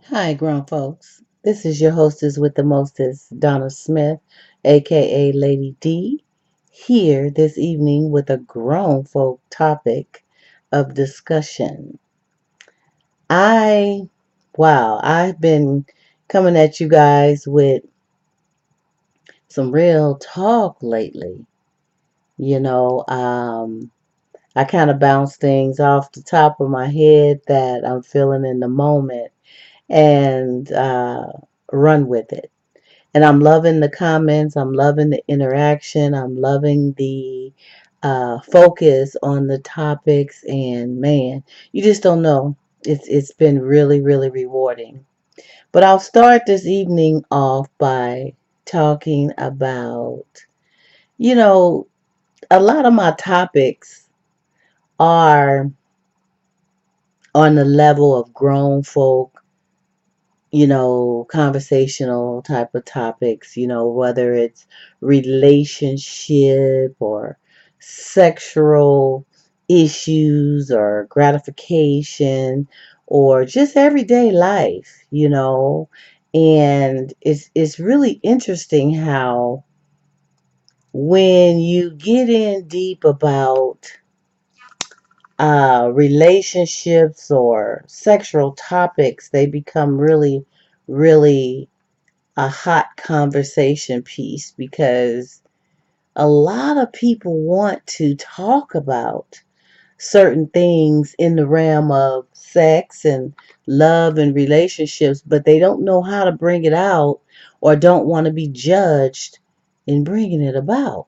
Hi, grown folks. This is your hostess with the mostest, Donna Smith, aka Lady D, here this evening with a grown folk topic of discussion. I, wow, I've been coming at you guys with some real talk lately. You know, I kind of bounce things off the top of my head that I'm feeling in the moment and run with it. And I'm loving the comments. I'm loving the interaction. I'm loving the focus on the topics. And man, you just don't know. It's been really, really rewarding. But I'll start this evening off by talking about, you know, a lot of my topics are on the level of grown folk, conversational type of topics, whether it's relationship or sexual issues or gratification or just everyday life, And it's really interesting how when you get in deep about relationships or sexual topics, they become really, really a hot conversation piece because a lot of people want to talk about certain things in the realm of sex and love and relationships, but they don't know how to bring it out or don't want to be judged in bringing it about.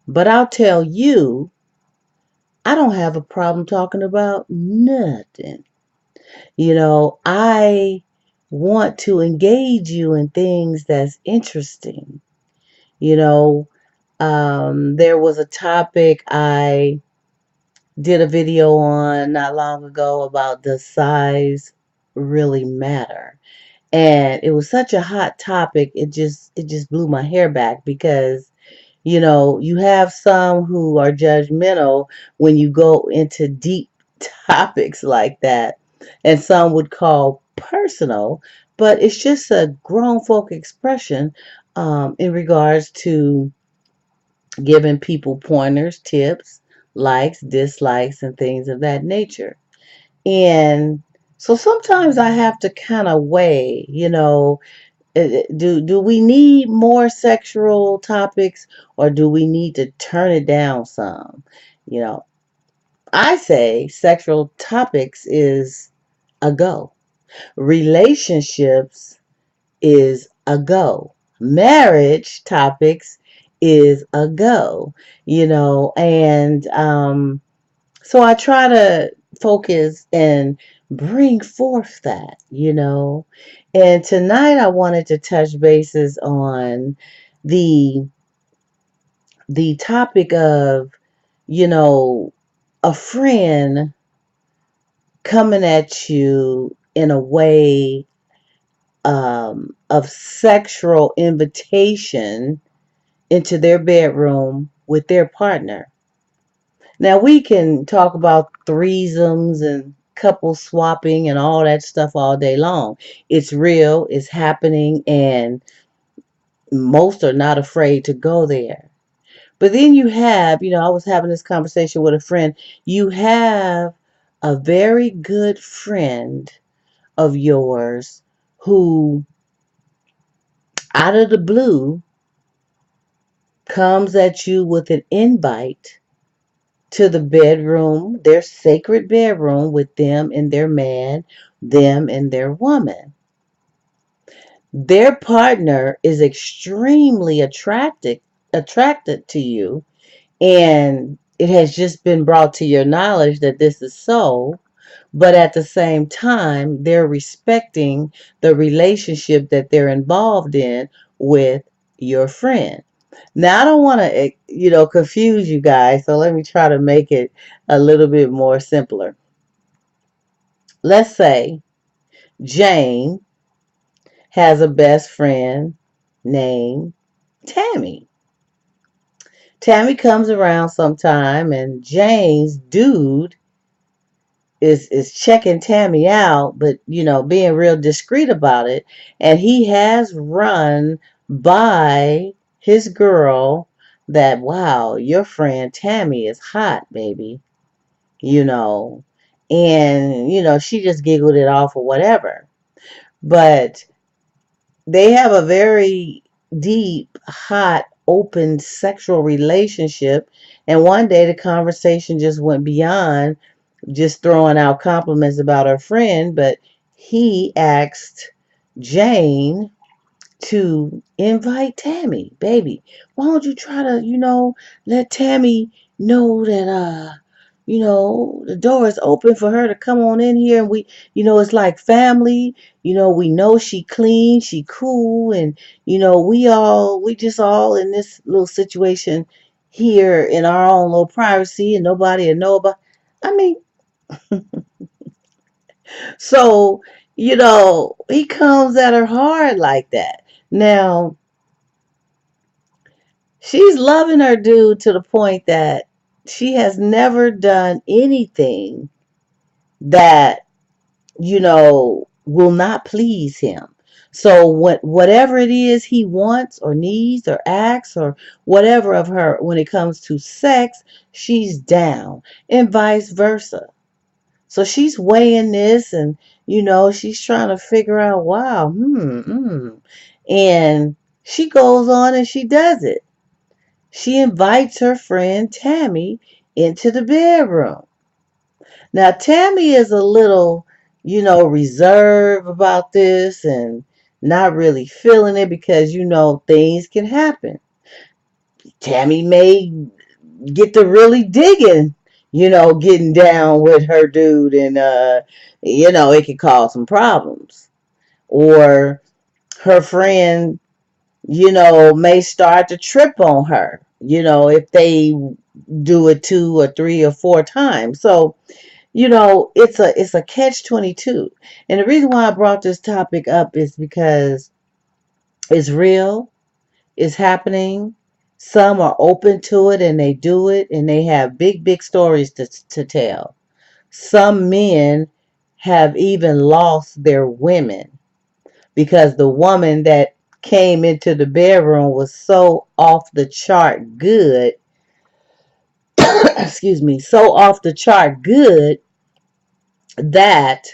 But I'll tell you, I don't have a problem talking about nothing. I want to engage you in things that's interesting. You know, there was a topic I did a video on not long ago about does size really matter? And it was such a hot topic, it just blew my hair back because you have some who are judgmental when you go into deep topics like that, and some would call personal, but it's just a grown folk expression in regards to giving people pointers, tips, likes, dislikes, and things of that nature. And so sometimes I have to kind of weigh, do we need more sexual topics or do we need to turn it down some? You know, I say sexual topics is a go. Relationships is a go. Marriage topics is a go, and so I try to focus and bring forth that. And tonight I wanted to touch bases on the the topic of, you know, a friend coming at you in a way of sexual invitation into their bedroom with their partner. Now we can talk about threesomes and couple swapping and all that stuff all day long. It's real, it's happening, and most are not afraid to go there. But then you have, I was having this conversation with a friend. You have a very good friend of yours who, out of the blue, comes at you with an invite to the bedroom, their sacred bedroom with them and their man, them and their woman. Their partner is extremely attracted to you, and it has just been brought to your knowledge that this is so, but at the same time they're respecting the relationship that they're involved in with your friend. Now, I don't want to, confuse you guys, so let me try to make it a little bit more simpler. Let's say Jane has a best friend named Tammy. Tammy comes around sometime, and Jane's dude is checking Tammy out, but being real discreet about it. And he has run by his girl that, wow, your friend Tammy is hot, baby. you know, and she just giggled it off or whatever. But they have a very deep, hot, open sexual relationship. And one day the conversation just went beyond just throwing out compliments about her friend, but he asked Jane to invite Tammy, baby. Why don't you try to, let Tammy know that the door is open for her to come on in here, and it's like family. We know she clean, she cool, and we just all in this little situation here in our own little privacy, and nobody will know about. I mean, so he comes at her hard like that. Now, she's loving her dude to the point that she has never done anything that, will not please him. So whatever it is he wants or needs or asks or whatever of her when it comes to sex, she's down, and vice versa. So she's weighing this, and she's trying to figure out, wow, and she goes on and she does it. She invites her friend Tammy into the bedroom. Now, Tammy is a little, reserved about this and not really feeling it because, things can happen. Tammy may get to really digging, getting down with her dude, and, it could cause some problems. Or her friend, may start to trip on her, if they do it 2 or 3 or 4 times. So, it's a catch 22. And the reason why I brought this topic up is because it's real, it's happening. Some are open to it and they do it, and they have big, big stories to tell. Some men have even lost their women because the woman that came into the bedroom was so off the chart good, excuse me, so off the chart good that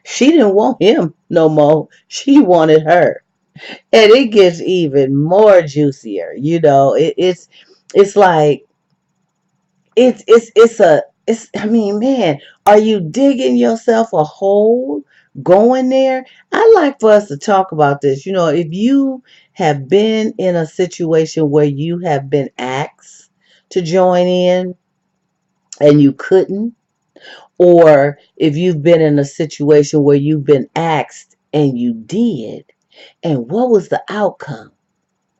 she didn't want him no more. She wanted her. And it gets even more juicier. It's like it's I mean, man, are you digging yourself a hole going there? I'd like for us to talk about this. If you have been in a situation where you have been asked to join in and you couldn't, or if you've been in a situation where you've been asked and you did, and what was the outcome?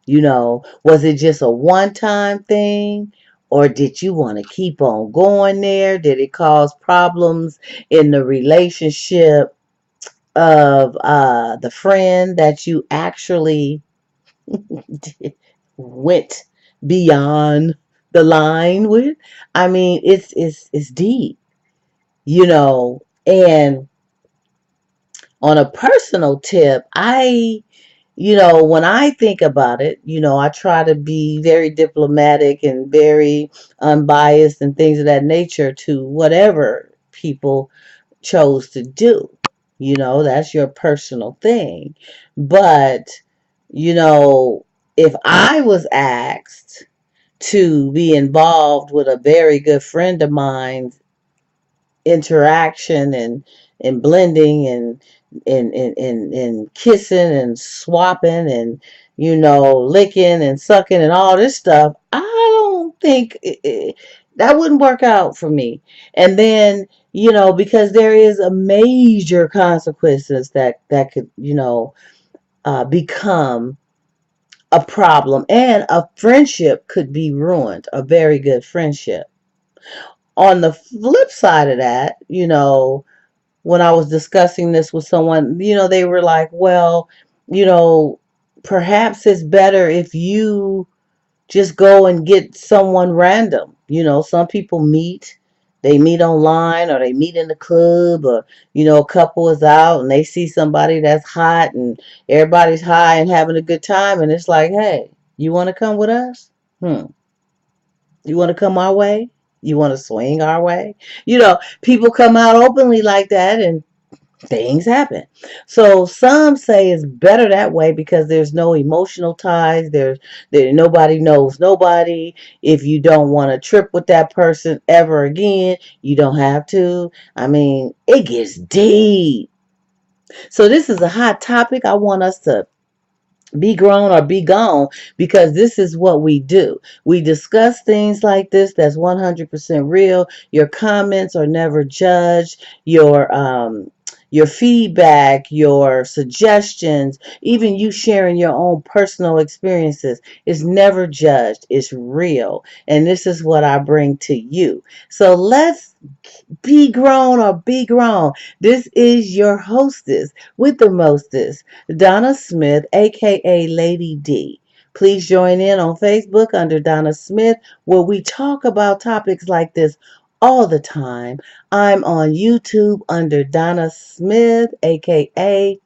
Was it just a one time thing? Or did you want to keep on going there? Did it cause problems in the relationship of the friend that you actually went beyond the line with? I mean, it's deep, and on a personal tip, when I think about it, I try to be very diplomatic and very unbiased and things of that nature to whatever people chose to do. That's your personal thing. But, you know, if I was asked to be involved with a very good friend of mine interaction and blending and kissing and swapping and licking and sucking and all this stuff, I don't think that wouldn't work out for me. And then because there is a major consequences that could become a problem, and a friendship could be ruined, a very good friendship. On the flip side of that, when I was discussing this with someone, they were like, well, you know, perhaps it's better if you just go and get someone random. Some people meet They meet online or they meet in the club, or a couple is out and they see somebody that's hot and everybody's high and having a good time, and it's like, hey, you want to come with us? You want to come our way? You want to swing our way? People come out openly like that, and things happen. So some say it's better that way because there's no emotional ties. There nobody knows nobody. If you don't want to trip with that person ever again, you don't have to. I mean, it gets deep. So this is a hot topic. I want us to be grown or be gone, because this is what we do. We discuss things like this that's 100% real. Your comments are never judged. Your feedback, your suggestions, even you sharing your own personal experiences is never judged. It's real. And this is what I bring to you. So let's be grown or be grown. This is your hostess with the mostest, Donna Smith, aka Lady D. Please join in on Facebook under Donna Smith, where we talk about topics like this all the time. I'm on YouTube under Donna Smith, aka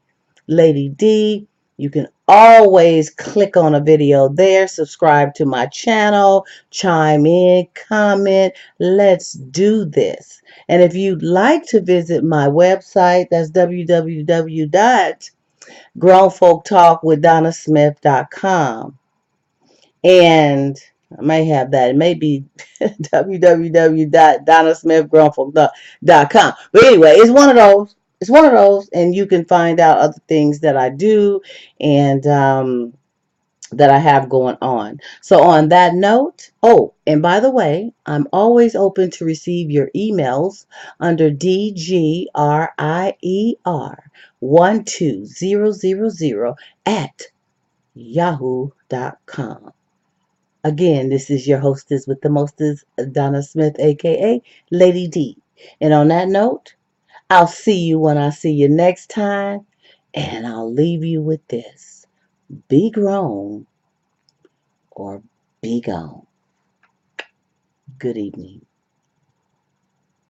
Lady D. You can always click on a video there, subscribe to my channel, chime in, comment. Let's do this. And if you'd like to visit my website, that's www.grownfolktalkwithdonnasmith.com. And I may have that. It may be www.donnasmithgrownfolk.com. But anyway, it's one of those. It's one of those. And you can find out other things that I do and that I have going on. So on that note, oh, and by the way, I'm always open to receive your emails under DGRIER12000 at yahoo.com. Again, this is your hostess with the mostest, Donna Smith, aka Lady D. And on that note, I'll see you when I see you next time. And I'll leave you with this: be grown or be gone. Good evening.